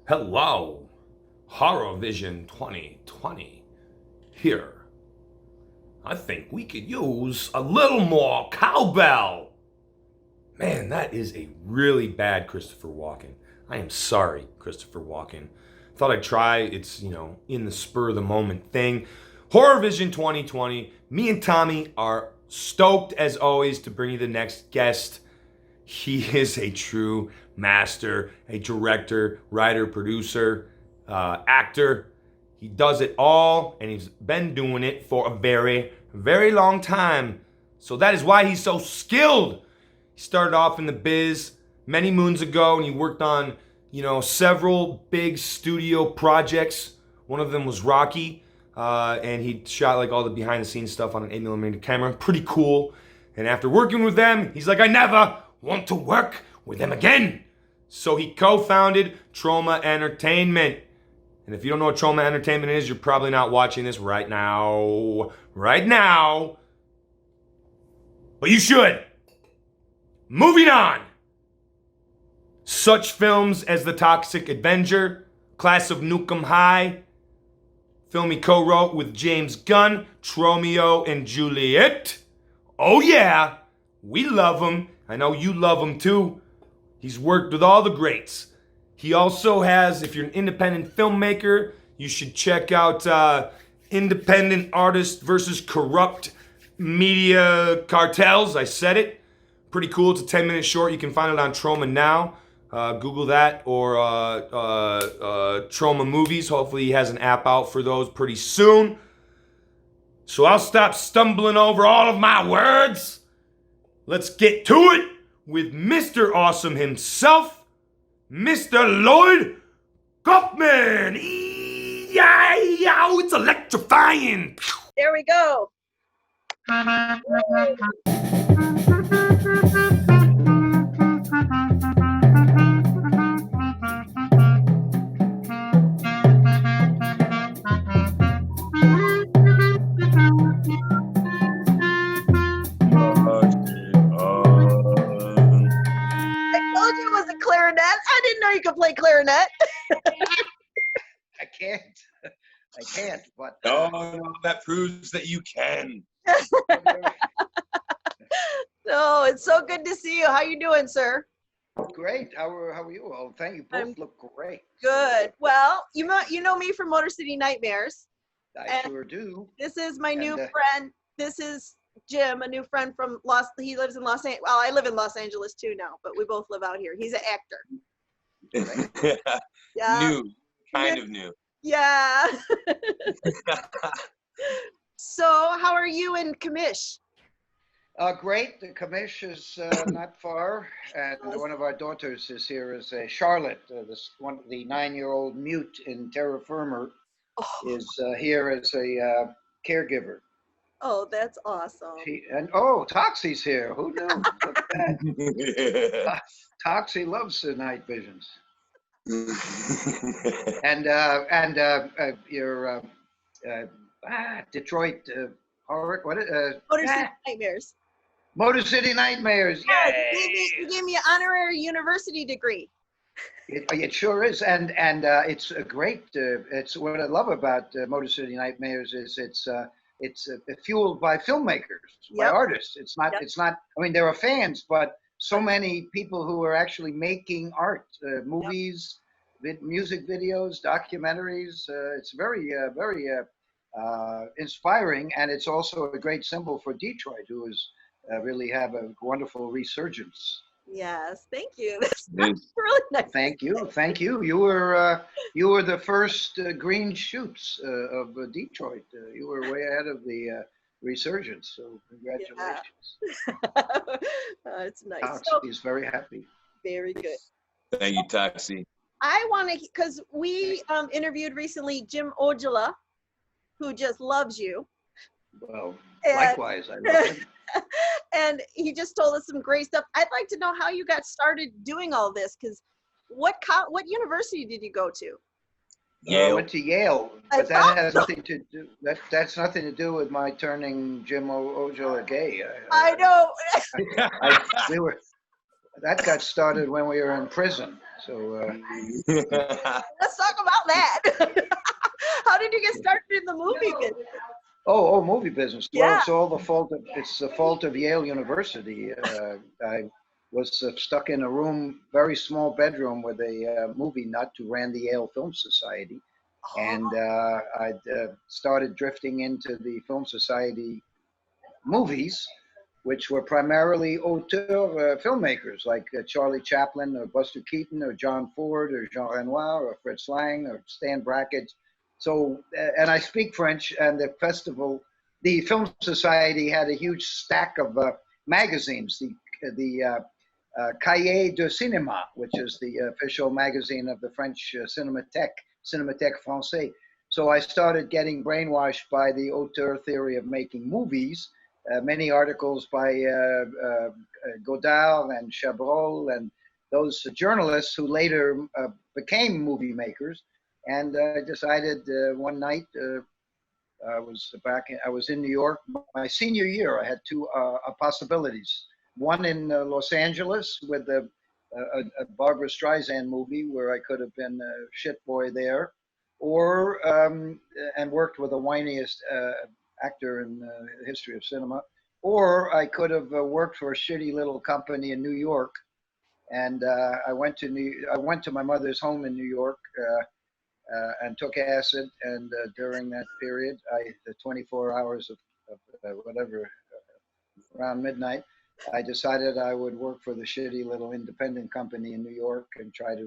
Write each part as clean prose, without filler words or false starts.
Hello, Horror Vision 2020 here. I think we could use a little more cowbell. Man, that is a really bad Christopher Walken. I am sorry, Christopher Walken. Thought I'd try. It's, in the spur of the moment thing. Horror Vision 2020. Me and Tommy are stoked as always to bring you the next guest. He is a true master, a director, writer, producer, actor. He does it all, and he's been doing it for a very, very long time. So that is why he's so skilled. He started off in the biz many moons ago, and he worked on, several big studio projects. One of them was Rocky, and he shot like all the behind-the-scenes stuff on an 8mm camera. Pretty cool. And after working with them, he's like, I never want to work with them again. So he co-founded Troma Entertainment. And if you don't know what Troma Entertainment is, you're probably not watching this right now. Right now. But you should. Moving on. Such films as The Toxic Avenger, Class of Nukem High, film he co-wrote with James Gunn, Romeo and Juliet. Oh yeah, we love him. I know you love him too. He's worked with all the greats. He also has, if you're an independent filmmaker, you should check out Independent Artist versus Corrupt Media Cartels. I said it. Pretty cool. It's a 10-minute short. You can find it on Troma Now. Google that, or Troma Movies. Hopefully he has an app out for those pretty soon. So I'll stop stumbling over all of my words. Let's get to it with Mr. Awesome himself, Mr. Lloyd Kaufman. It's electrifying. There we go. I didn't know you could play clarinet. I can't, but... No, that proves that you can. No, it's so good to see you. How you doing, sir? Great. How are you? Oh, thank you. Both look great. Good. Well, you know me from Motor City Nightmares. I sure do. This is my new friend. This is Jim, a new friend from he lives in Los Angeles. Well, I live in Los Angeles too now, but we both live out here. He's an actor. Yeah. New. Kind of new. Yeah. So, how are you in Commish? Great. The Commish is not far, and one of our daughters is here as a Charlotte. The 9-year-old mute in terra firma is here as a caregiver. Oh, that's awesome. Toxie's here. Who knew? Look at that. Toxie loves the night visions. and your Detroit horror. What? Motor City Nightmares. Motor City Nightmares. Yeah, you gave me an honorary university degree. It sure is, and it's a great. It's what I love about Motor City Nightmares is it's fueled by filmmakers, by artists. It's not. I mean, there are fans, but so many people who are actually making art, movies, music videos, documentaries. It's very, very inspiring, and it's also a great symbol for Detroit, who is really have a wonderful resurgence. Yes, thank you. That's really nice. Thank you. You were the first green shoots of Detroit. You were way ahead of the resurgence. So congratulations. It's nice. He's very happy. Very good. Thank you, Toxie. I want to, because we interviewed recently Jim Ojala, who just loves you. Well, likewise, I love him. And he just told us some great stuff. I'd like to know how you got started doing all this, because what university did you go to? I went to Yale, but that has nothing to do. That's nothing to do with my turning Jim Ojala gay. I know. That got started when we were in prison. So Let's talk about that. How did you get started in the movie business? movie business. Yeah. Well, it's the fault of Yale University. I was stuck in a room, very small bedroom, with a movie nut who ran the Yale Film Society, and I started drifting into the Film Society movies, which were primarily auteur filmmakers like Charlie Chaplin or Buster Keaton or John Ford or Jean Renoir or Fritz Lang or Stan Brakhage. So, and I speak French, and the Film Society had a huge stack of magazines, the Cahiers de Cinéma, which is the official magazine of the French Cinémathèque Française. So I started getting brainwashed by the auteur theory of making movies. Many articles by Godard and Chabrol and those journalists who later became movie makers. And I decided one night, I was in New York. My senior year, I had two possibilities. One in Los Angeles with a Barbra Streisand movie where I could have been a shit boy there, or and worked with the whiniest actor in the history of cinema, or I could have worked for a shitty little company in New York. And I went to my mother's home in New York and took acid. And during that period, the 24 hours of whatever, around midnight, I decided I would work for the shitty little independent company in New York and try to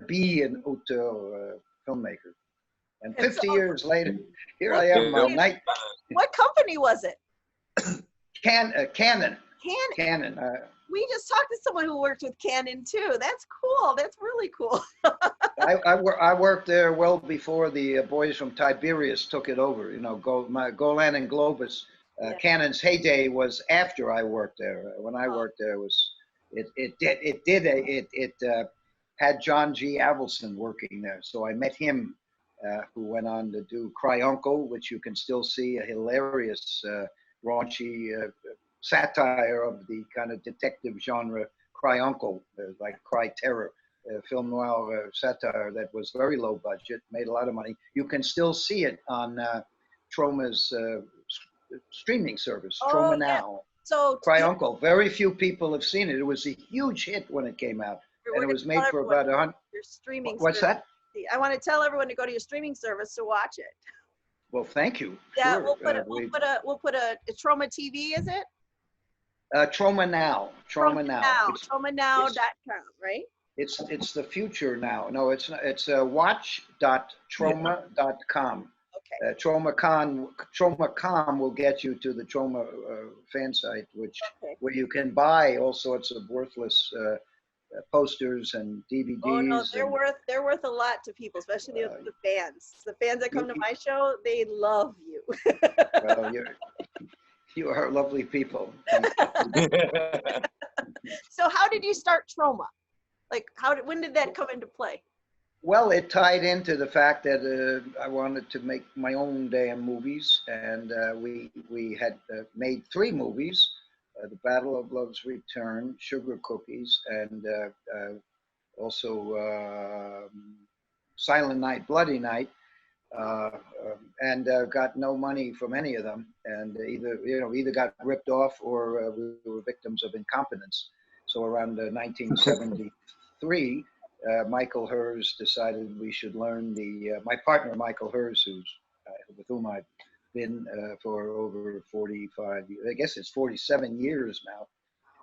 be an auteur filmmaker. And 50 years later, here I am. What company was it? Canon. Canon. We just talked to someone who worked with Canon too. That's cool. That's really cool. I worked there well before the boys from Tiberius took it over. You know, Golan and Globus. Canon's heyday was after I worked there. When I worked there, it had John G. Avildsen working there. So I met him, who went on to do Cry Uncle, which you can still see, a hilarious, raunchy satire of the kind of detective genre Cry Uncle, like Cry Terror, film noir satire that was very low budget, made a lot of money. You can still see it on Troma's streaming service, Troma Now. So Cry Uncle. Very few people have seen it. It was a huge hit when it came out, and it was made for about 100. Your streaming. What's service. that? I want to tell everyone to go to your streaming service to watch it. Well, thank you. Yeah, sure. we'll put a Troma TV. Is it? Troma Now. Troma Now. TromaNow.com, right? It's the future now. No, it's not. It's watch.troma.com. Okay. TromaCom will get you to the Troma fan site, where you can buy all sorts of worthless posters and DVDs. Oh no, they're worth a lot to people, especially the fans. The fans that come to my show, they love you. Well, you are lovely people. So how did you start Troma? Like, when did that come into play? Well, it tied into the fact that I wanted to make my own damn movies, and we had made 3 movies: The Battle of Love's Return, Sugar Cookies, and also Silent Night, Bloody Night, and got no money from any of them, and either got ripped off or we were victims of incompetence. So around 1973. Michael Hers decided we should learn my partner, Michael Hers, with whom I've been for over 45, I guess it's 47 years now.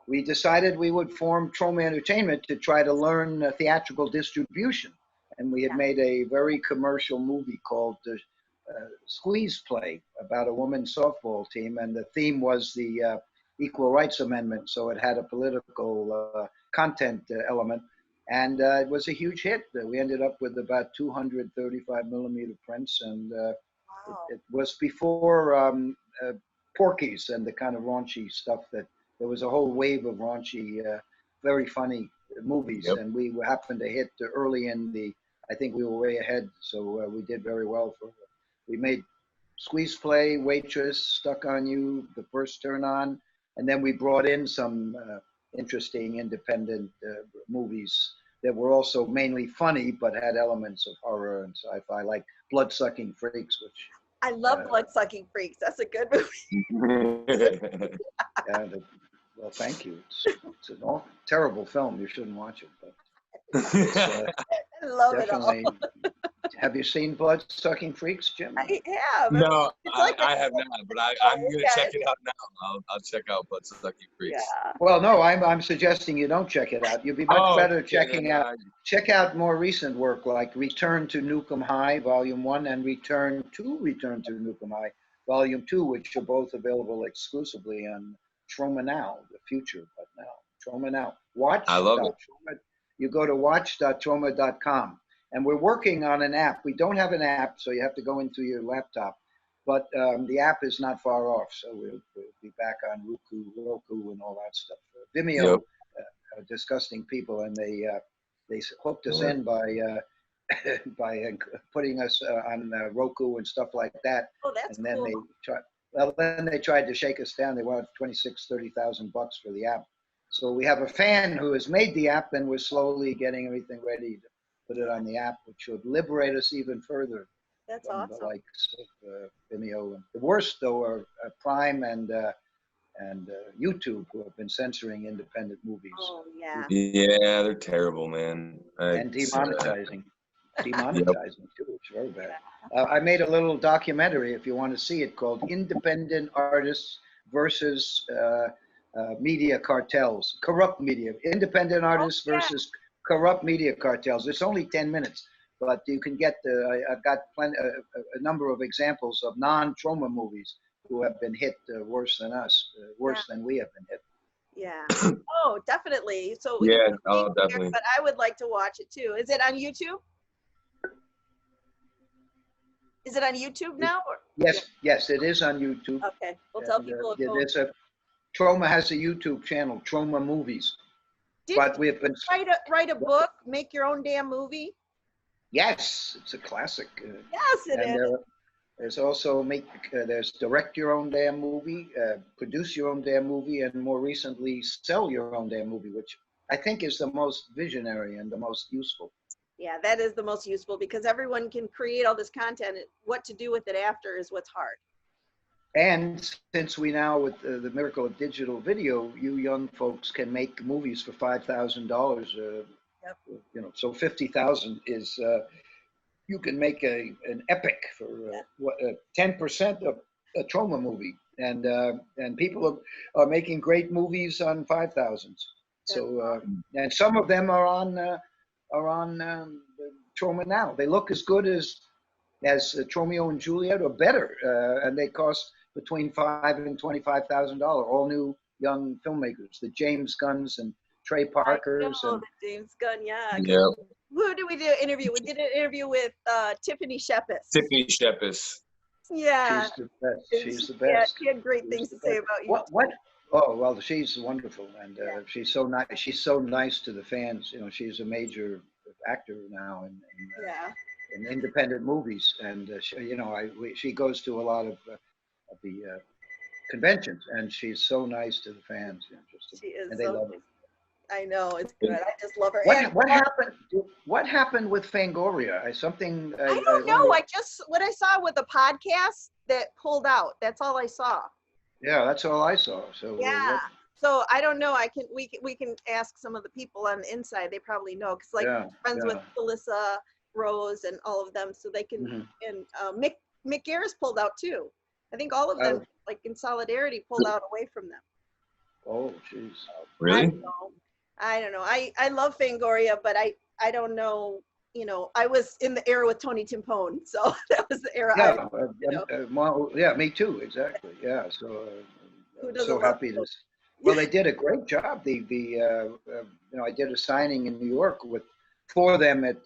We decided we would form Troma Entertainment to try to learn theatrical distribution. And we had made a very commercial movie called Squeeze Play about a women's softball team. And the theme was the Equal Rights Amendment. So it had a political content element. And it was a huge hit. We ended up with about 235 millimeter prints, and it was before Porky's and the kind of raunchy stuff that there was a whole wave of raunchy, very funny movies, and we happened to hit early in I think we were way ahead, so we did very well. We made Squeeze Play, Waitress, Stuck on You, The First Turn On, and then we brought in some interesting independent movies that were also mainly funny, but had elements of horror and sci-fi, like Blood-Sucking Freaks, which I love Blood-Sucking Freaks. That's a good movie. yeah, well, thank you. It's an terrible film. You shouldn't watch it, but it's I love definitely. it all. Have you seen Blood-Sucking Freaks, Jim? I have. No, It's like I have not, but I'm going to check it out now. I'll check out Blood-Sucking Freaks. Yeah. Well, no, I'm suggesting you don't check it out. You'd be much better checking out. Check out more recent work like Return to Nukem High, Volume 1, and Return to Nukem High, Volume 2, which are both available exclusively on Troma Now, the future, but now. Troma Now. Watch. I love it. You go to watch.troma.com. And we're working on an app. We don't have an app, so you have to go into your laptop. But the app is not far off, so we'll be back on Roku, and all that stuff. Vimeo, disgusting people, and they hooked us in by putting us on Roku and stuff like that. Oh, that's and then cool. then they tried to shake us down. They wanted $26,000-$30,000 for the app. So we have a fan who has made the app, and we're slowly getting everything ready to put it on the app, which would liberate us even further. That's from awesome. The likes of Vimeo. The worst, though, are Prime and YouTube, who have been censoring independent movies. Oh, yeah. Yeah, they're terrible, man. And demonetizing. Demonetizing, too. It's very bad. I made a little documentary, if you want to see it, called Independent Artists versus Media Cartels. Corrupt media. Independent artists versus corrupt media cartels. It's only 10 minutes, but you can get I've got a number of examples of non-Troma movies who have been hit worse than us, worse than we have been hit. Yeah. Oh, definitely. So yeah, definitely. But I would like to watch it too. Is it on YouTube? Is it on YouTube now? Or? Yes, it is on YouTube. Okay, we'll tell people. Troma has a YouTube channel, Troma Movies. But we've been write a book, make your own damn movie. Yes, it's a classic. Yes, it is. There's also there's direct your own damn movie, produce your own damn movie, and more recently sell your own damn movie, which I think is the most visionary and the most useful. Yeah, that is the most useful because everyone can create all this content. What to do with it after is what's hard. And since we now, with the miracle of digital video, you young folks can make movies for $5,000. So 50,000 is you can make an epic for 10% of a Troma movie, and people are making great movies on 5,000. So and some of them are on Troma Now. They look as good as Romeo and Juliet or better, and they cost between $5,000 and $25,000. All new young filmmakers, the James Gunns and Trey Parkers. The James Gunn, yeah. Yeah. Who did we do an interview? We did an interview with Tiffany Shepis. Tiffany Shepis. Yeah. She's the best. She's the best. Yeah, she had great things to say about you. What? Oh well, she's wonderful, and she's so nice. She's so nice to the fans. She's a major actor now in independent movies, and she goes to a lot of the conventions, and she's so nice to the fans. She is, and they love her. I know, it's good. I just love her. What happened? What happened with Fangoria? I don't know. What I saw with the podcast that pulled out. That's all I saw. Yeah, that's all I saw. So yeah. So I don't know. We can ask some of the people on the inside. They probably know because friends with Melissa Rose and all of them, so they can. And Mick Garris pulled out too. I think all of them, like in solidarity, pulled out away from them. Oh, jeez. Really? I don't know. I love Fangoria, but I don't know. I was in the era with Tony Timpone, so that was the era. Yeah, me too. Exactly. Yeah. So I'm so happy to. Well, they did a great job. I did a signing in New York for them at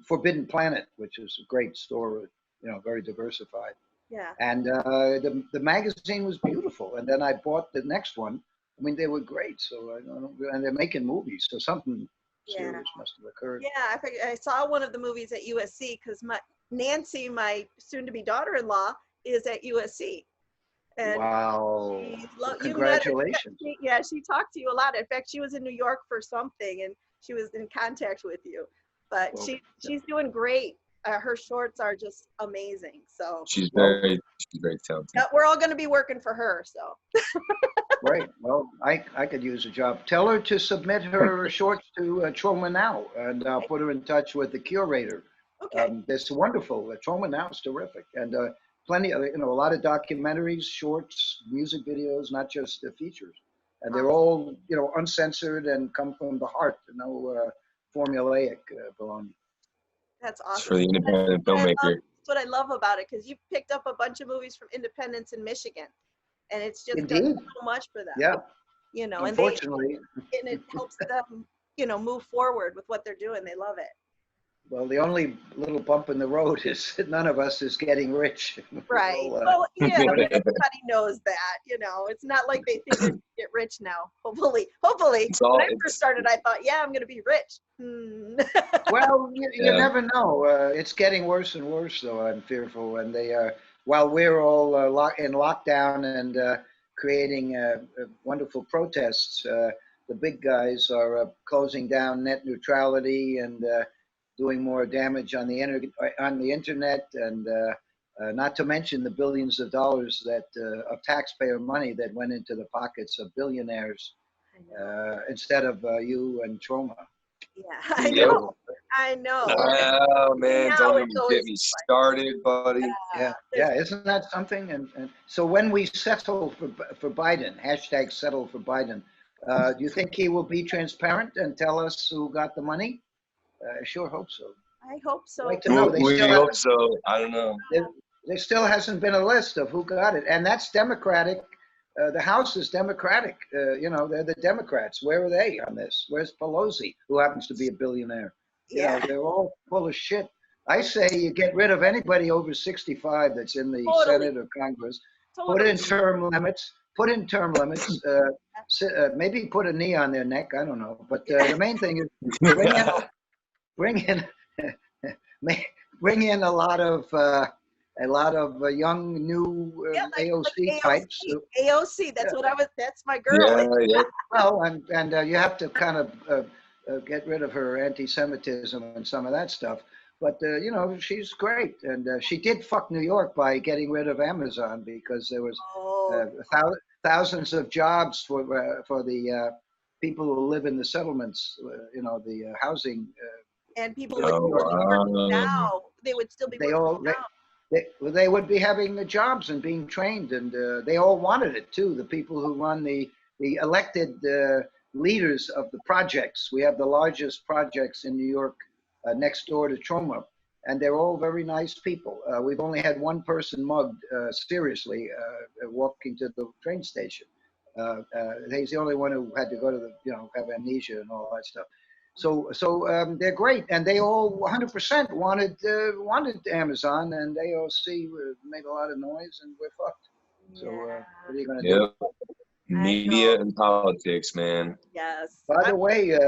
Forbidden Planet, which is a great store. Very diversified. Yeah. And the magazine was beautiful. And then I bought the next one. I mean, they were great. So and they're making movies. So something serious must have occurred. Yeah, I saw one of the movies at USC because Nancy, my soon-to-be daughter-in-law, is at USC. And wow. she's Well, you met her. congratulations. Yeah, she talked to you a lot. In fact, she was in New York for something, and she was in contact with you. But Well, she's doing great. Her shorts are just amazing. So She's very talented. yeah, we're all going to be working for her. So great. Well, I could use a job. Tell her to submit her shorts to Troma Now, and I'll put her in touch with the curator. okay. It's wonderful. Troma Now is terrific, and plenty of, a lot of documentaries, shorts, music videos, not just features, and they're all, uncensored and come from the heart. No formulaic baloney. That's It's awesome. for the independent filmmaker. That's what I love about it, because you picked up a bunch of movies from independents in Michigan, and it's just done Indeed. so much for them. Yeah. And Unfortunately. and it helps them, move forward with what they're doing. They love it. Well, the only little bump in the road is that none of us is getting rich. Right. Well, Everybody knows that. It's not like they think they can get rich now. Hopefully. When I first started, I thought, yeah, I'm going to be rich. well, you never know. It's getting worse and worse, though. I'm fearful, and they while we're all in lockdown and creating wonderful protests, the big guys are closing down net neutrality and doing more damage on the internet, and not to mention the billions of dollars of taxpayer money that went into the pockets of billionaires instead of you and Troma. Yeah, I know. Oh man, Now don't it's even always get me started, buddy. Yeah, isn't that something? And so when we settle for Biden, hashtag settle for Biden, do you think he will be transparent and tell us who got the money? I sure hope so. I hope so. Like to know. We hope so. I don't know. There still hasn't been a list of who got it, and that's Democratic. The House is Democratic. They're the Democrats. Where are they on this? Where's Pelosi, who happens to be a billionaire? They're all full of shit. I say you get rid of anybody over 65 that's in the Senate or Congress. Totally. Put in term limits. Maybe put a knee on their neck. I don't know. But the main thing is bring in a lot of young new AOC types. AOC, that's my girl. Yeah. Well, and you have to kind of get rid of her anti-Semitism and some of that stuff. But she's great, and she did fuck New York by getting rid of Amazon, because there was thousands of jobs for the people who live in the settlements. The housing. And people would now. They would still be working now. They would be having the jobs and being trained, and they all wanted it too. The people who run the elected leaders of the projects. We have the largest projects in New York next door to Troma, and they're all very nice people. We've only had one person mugged seriously walking to the train station. He's the only one who had to go to have amnesia and all that stuff. So they're great, and they all 100% wanted Amazon, and AOC made a lot of noise, and we're fucked. So what are you gonna do? Media and politics, man. Yes. By the way,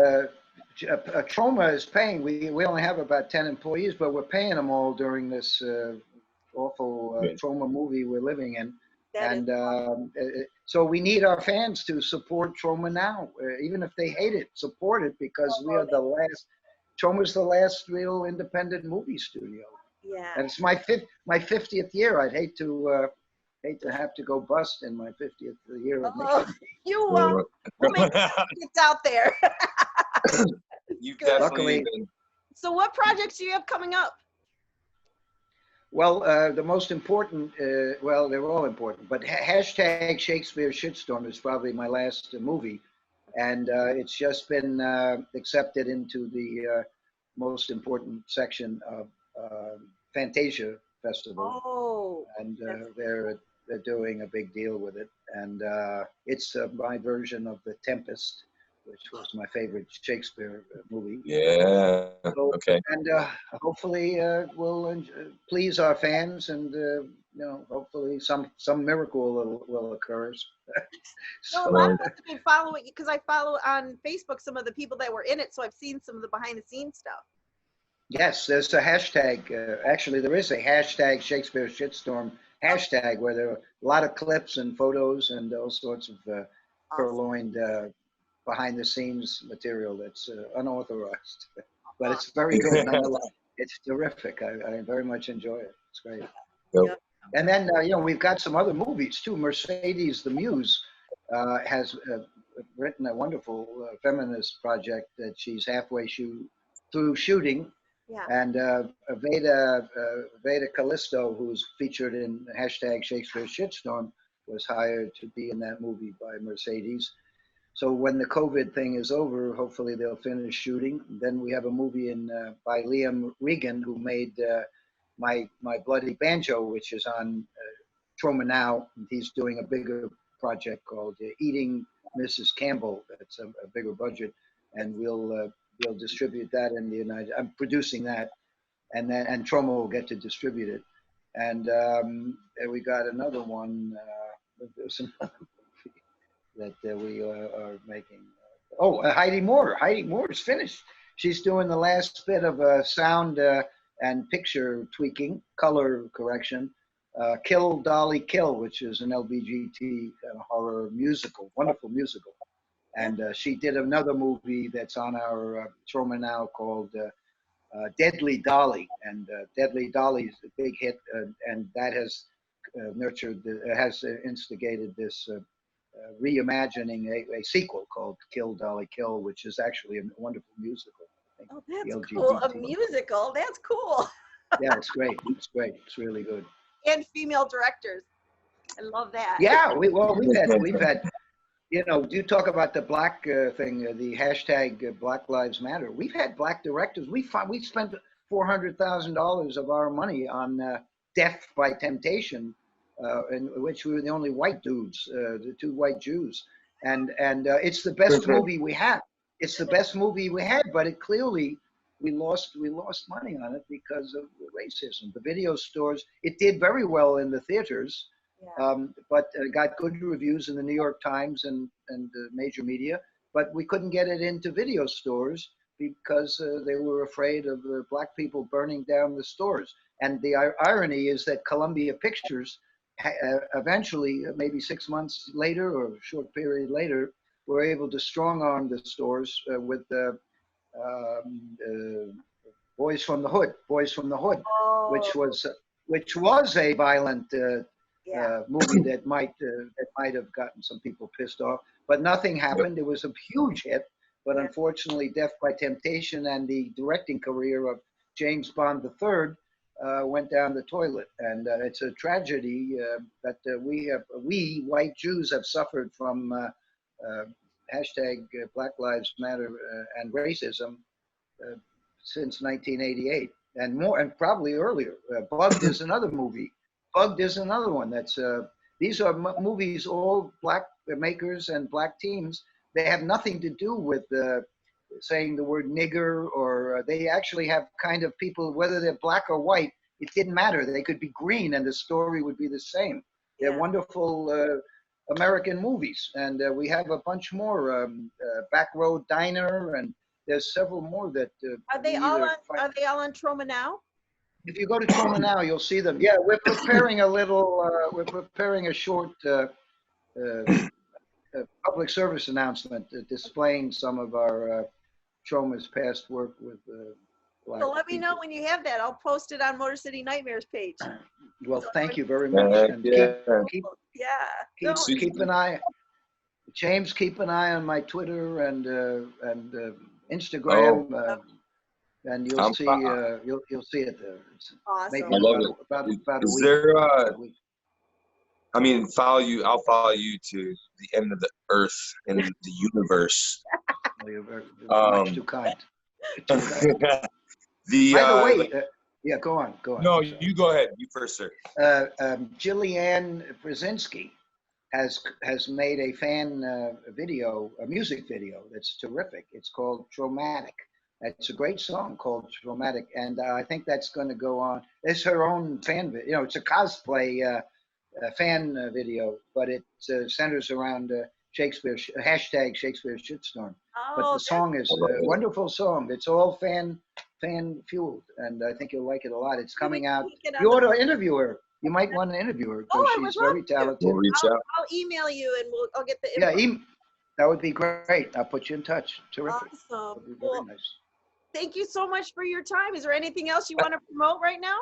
Troma is paying. We only have about 10 employees, but we're paying them all during this awful Troma movie we're living in. So we need our fans to support Troma Now, even if they hate it. Support it, because we are the last. Troma's the last real independent movie studio. Yeah. And it's my 50th year. I'd hate to have to go bust in my 50th year of making. You won't. We'll make it out there. You've definitely been. So what projects do you have coming up? Well, the most important, well, they're all important, but hashtag Shakespeare Shitstorm is probably my last movie. And it's just been accepted into the most important section of Fantasia Festival. Oh. And they're doing a big deal with it. And it's my version of The Tempest, which was my favorite Shakespeare movie. Yeah. So, okay. And hopefully we'll please our fans, and hopefully some miracle will occur. So a lot of us have been following, because I follow on Facebook some of the people that were in it, so I've seen some of the behind the scenes stuff. Yes, there's a hashtag. Actually, there is a hashtag Shakespeare Shitstorm hashtag where there are a lot of clips and photos and all sorts of purloined behind the scenes material that's unauthorized, but it's very good nonetheless. It's terrific. I very much enjoy it. It's great. Yep. And then, we've got some other movies too. Mercedes the Muse has written a wonderful feminist project that she's halfway through shooting. Yeah. And Veda Callisto, who's featured in hashtag Shakespeare Shitstorm, was hired to be in that movie by Mercedes. So when the COVID thing is over, hopefully they'll finish shooting. Then we have a movie by Liam Regan, who made my Bloody Banjo, which is on Troma Now. He's doing a bigger project called Eating Mrs. Campbell. That's a bigger budget, and we'll distribute that in the United. I'm producing that, and Troma will get to distribute it. And we got another one. There's another movie that we are making. Heidi Moore. Heidi Moore is finished. She's doing the last bit of sound and picture tweaking, color correction. Kill Dolly Kill, which is an LBGT horror musical, wonderful musical. And she did another movie that's on our Troma Now called Deadly Dolly. And Deadly Dolly is a big hit, and that has instigated this reimagining a sequel called Kill Dolly Kill, which is actually a wonderful musical. Oh, that's cool. A musical. That's cool. Yeah, it's great. It's great. It's really good. And female directors. I love that. Yeah, we've had, you talk about the black thing, the hashtag Black Lives Matter. We've had black directors. We spent $400,000 of our money on Death by Temptation, in which we were the only white dudes, the two white Jews, and it's the best movie we have. It's the best movie we had, but it clearly we lost money on it because of racism. The video stores, it did very well in the theaters. Yeah. But got good reviews in the New York Times and major media, but we couldn't get it into video stores because they were afraid of black people burning down the stores. And the irony is that Columbia Pictures eventually, maybe 6 months later or a short period later, were able to strong arm the stores with Boys from the Hood, which was a violent movie that might have gotten some people pissed off, but nothing happened. It was a huge hit, but unfortunately, Death by Temptation and the directing career of James Bond III went down the toilet, and it's a tragedy that we white Jews have suffered from hashtag Black Lives Matter and racism since 1988 and more, and probably earlier. Bugged is another movie. Bugged is another one. That's these are movies, all black makers and black teams. They have nothing to do with saying the word nigger, or they actually have kind of people, whether they're black or white, it didn't matter. They could be green and the story would be the same. They're wonderful American movies, and we have a bunch more. Back Road Diner, and there's several more that. Are they all on Troma Now? If you go to Troma Now, you'll see them. Yeah, we're preparing we're preparing a short public service announcement displaying some of our Troma's past work with black So let me people. know when you have that. I'll post it on Motor City Nightmares page. Well, thank you very much. And keep an eye. James, keep an eye on my Twitter and Instagram, and you'll see it there. It's awesome. maybe I love about it. a Is week. there? A week. I mean, I'll follow you to the end of the earth and the universe. Well, you're very much too kind. Too kind. By the way, yeah, go on. No, you go ahead. You first, sir. Jillian Brzezinski has made a fan video, a music video that's terrific. It's called Tromatic. It's a great song called Tromatic, and I think that's going to go on. It's her own fan video. It's a cosplay fan video, but it centers around hashtag Shakespeare Shitstorm. But the song is a wonderful song. It's all fan fueled, and I think you'll like it a lot. It's coming out. You ought to interview her. you might want to interview her Oh, because I would she's love very to. talented. We'll reach out. I'll email you and I'll get the Yeah, info. that would be great. I'll put you in touch. Terrific. Awesome. That'd be very Well, nice. thank you so much for your time. Is there anything else you want to promote right now?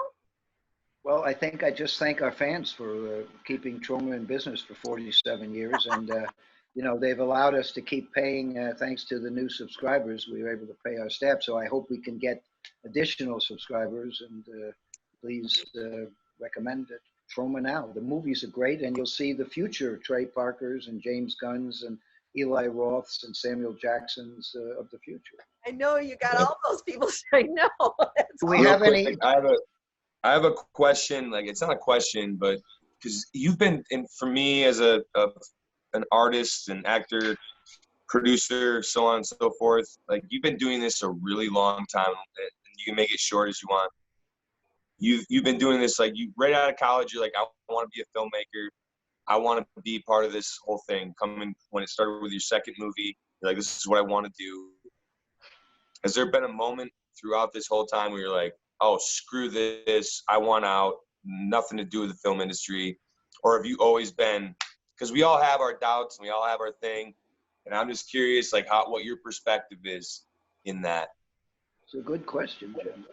Well, I think I just thank our fans for keeping Troma in business for 47 years. And, you know, they've allowed us to keep paying, thanks to the new subscribers. We were able to pay our staff. So I hope we can get additional subscribers. And please recommend it. Troma Now. The movies are great. And you'll see the future Trey Parkers and James Gunns and Eli Roths and Samuel Jacksons of the future. I know you got all those people. I know. Do we have any? I have a question. Like, it's not a question, but because you've been, and for me as an artist, an actor, producer, so on and so forth, like, you've been doing this a really long time. And you can make it short as you want. You've been doing this, like, you right out of college. You're like, I want to be a filmmaker. I want to be part of this whole thing. Coming when it started with your second movie, you're like, this is what I want to do. Has there been a moment throughout this whole time where you're like, oh, screw this, I want out, nothing to do with the film industry? Or have you always been, because we all have our doubts and we all have our thing, and I'm just curious, like, what your perspective is in that. It's a good question, Jim.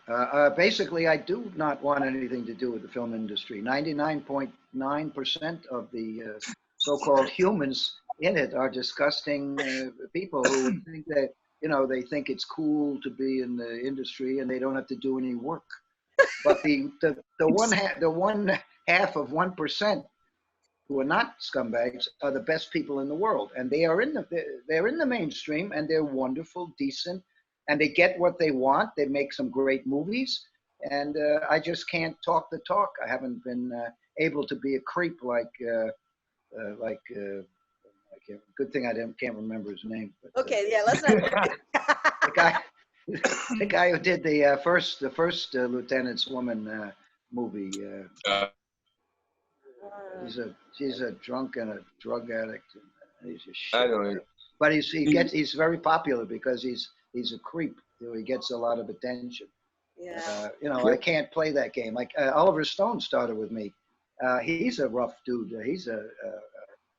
Basically, I do not want anything to do with the film industry. 99.9% of the so-called humans in it are disgusting people who think that, you know, they think it's cool to be in the industry and they don't have to do any work. But the one half of 1% who are not scumbags are the best people in the world, and they're in the mainstream, and they're wonderful, decent, and they get what they want. They make some great movies, and I just can't talk the talk. I haven't been able to be a creep like. Good thing I can't remember his name. But, Okay, yeah, let's not. the guy who did the first Lieutenant's Woman movie. She's a drunk and a drug addict. And he's a shit. I know. But he's very popular because he's a creep. You know, he gets a lot of attention. Yeah. You know, I can't play that game. Like Oliver Stone started with me. He's a rough dude. He's a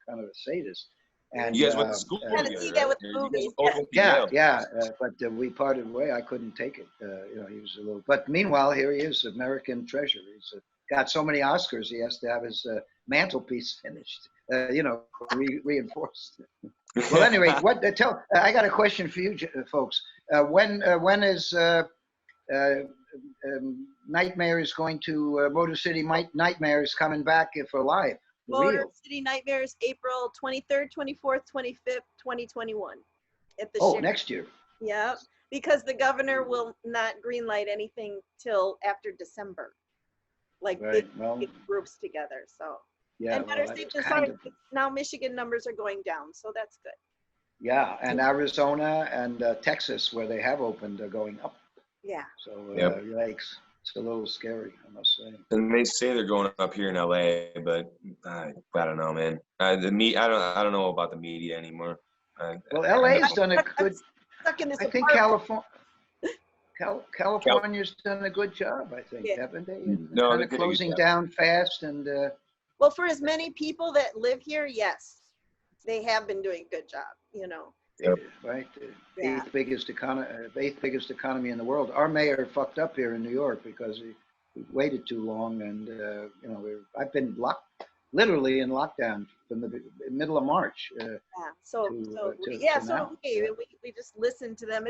kind of a sadist. And you guys went to school together, see that with movies. Yeah. But we parted way. I couldn't take it. You know, he was a little. But meanwhile, here he is, American treasure. He's got so many Oscars. He has to have his mantelpiece finished. You know, reinforced. Well, anyway, I got a question for you, folks. When is Nightmares going to Motor City Nightmares coming back for live? Motor City Nightmares, April 23rd, 24th, 25th, 2021. At the next year. Yeah, because the governor will not greenlight anything till after December, like big groups together. So yeah, and better safe than sorry. Now Michigan numbers are going down, so that's good. Yeah, and Arizona and Texas, where they have opened, are going up. Yeah. So yikes. It's a little scary, I must say. And they say they're going up here in LA, but I don't know, man. I don't know about the media anymore. Well, LA's done a good. I think California's done a good job. I think, haven't they? No, they're closing down fast and. Well, for as many people that live here, yes, they have been doing a good job. You know. Yep. Right, eighth biggest economy in the world. Our mayor fucked up here in New York because he waited too long, and you know, I've been literally in lockdown from the middle of March. We just listened to them,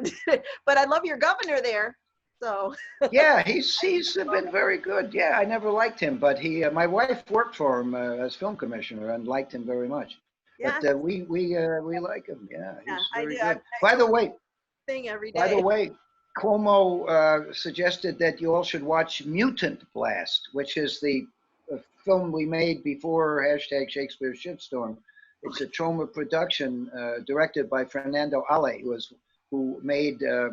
but I love your governor there. So yeah, he's been very good. Yeah, I never liked him, but my wife worked for him as film commissioner and liked him very much. Yeah. But we like him. Yeah, he's very good. By the way, every day. By the way, Cuomo suggested that you all should watch Mutant Blast, which is the film we made before #Shakespeare Shitstorm. It's a Troma production directed by Fernando Ale, who made a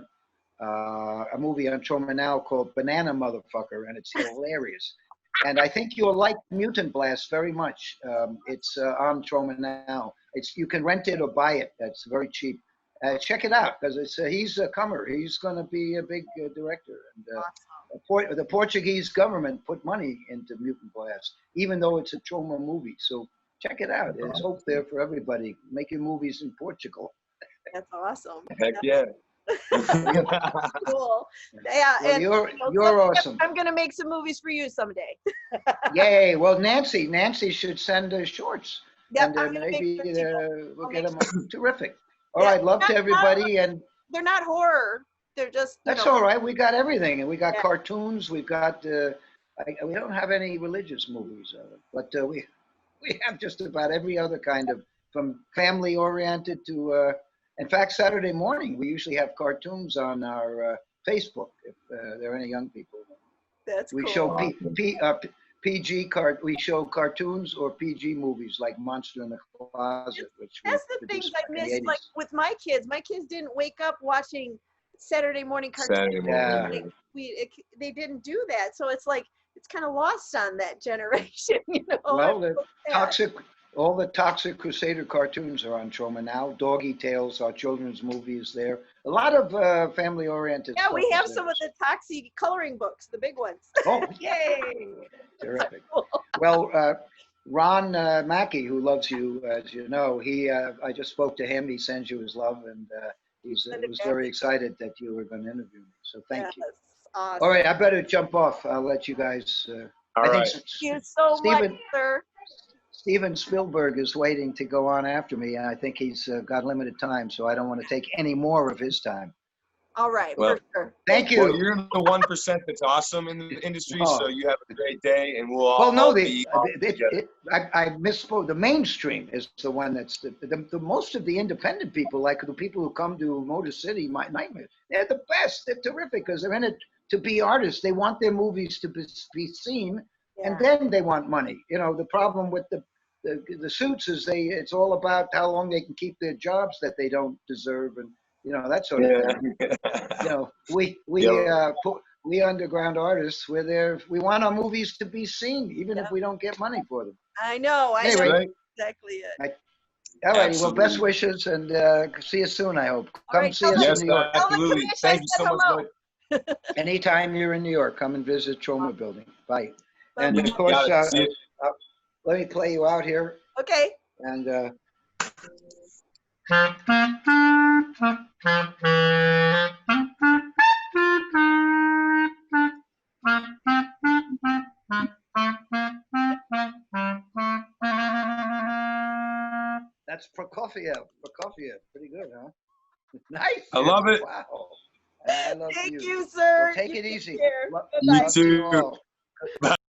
movie on Troma Now called Banana Motherfucker, and it's hilarious. And I think you'll like Mutant Blast very much. It's on Troma Now. You can rent it or buy it. That's very cheap. check it out because he's a comer. He's going to be a big director. And the Portuguese government put money into Mutant Blast, even though it's a Troma movie. So check it out. There's hope there for everybody making movies in Portugal. That's awesome. Heck yeah. Cool. Yeah, well, you're awesome. I'm gonna make some movies for you someday. Yay! Well, Nancy should send shorts. Yep, And maybe we'll get them. Terrific. All right, love to everybody. And they're not horror. They're just. That's all right. We got everything, and we got cartoons. We've got. We don't have any religious movies, but we have just about every other kind of, from family oriented to. In fact, Saturday morning we usually have cartoons on our Facebook. If there are any young people, that's we cool. show PG we show cartoons or PG movies like Monster in the Closet. That's the things I miss. Like with my kids didn't wake up watching Saturday morning cartoons. Saturday morning. They didn't do that, so it's like it's kind of lost on that generation, you know. Well, all the Toxic Crusader cartoons are on Troma Now. Doggy Tales, our children's movie, is there. A lot of family-oriented stuff. Yeah, we have some of the Toxie coloring books, the big ones. Oh, yay! Terrific. Well, Ron Mackey, who loves you, as you know, I just spoke to him. He sends you his love, and he was very excited that you were going to interview me. So thank you. Awesome. All right, I better jump off. I'll let you guys. All right. Thank you so much, sir. Steven Spielberg is waiting to go on after me, and I think he's got limited time, so I don't want to take any more of his time. All right, well, for sure. Thank you. Well, you're the 1% that's awesome in the industry, so you have a great day, and we'll all Well, no, I misspoke. The mainstream is the one that's the most of the independent people, like the people who come to Motor City Nightmares. They're the best. They're terrific because they're in it to be artists. They want their movies to be seen, and then they want money. You know, the problem with the suits is it's all about how long they can keep their jobs that they don't deserve, and you know that sort of thing. You know, we underground artists, we're there. We want our movies to be seen, even if we don't get money for them. I know. Anyway, I know exactly it. All righty. Well, best wishes, and see you soon. I hope. Come see us in New York. Absolutely. Thank you so much. Anytime you're in New York, come and visit Troma Building. Bye. And You of course, got it. let me play you out here. Okay. And that's Prokofiev. Pretty good, huh? Nice. I love it. Wow. I love Thank you, sir. Well, take it easy. You too. Love you all.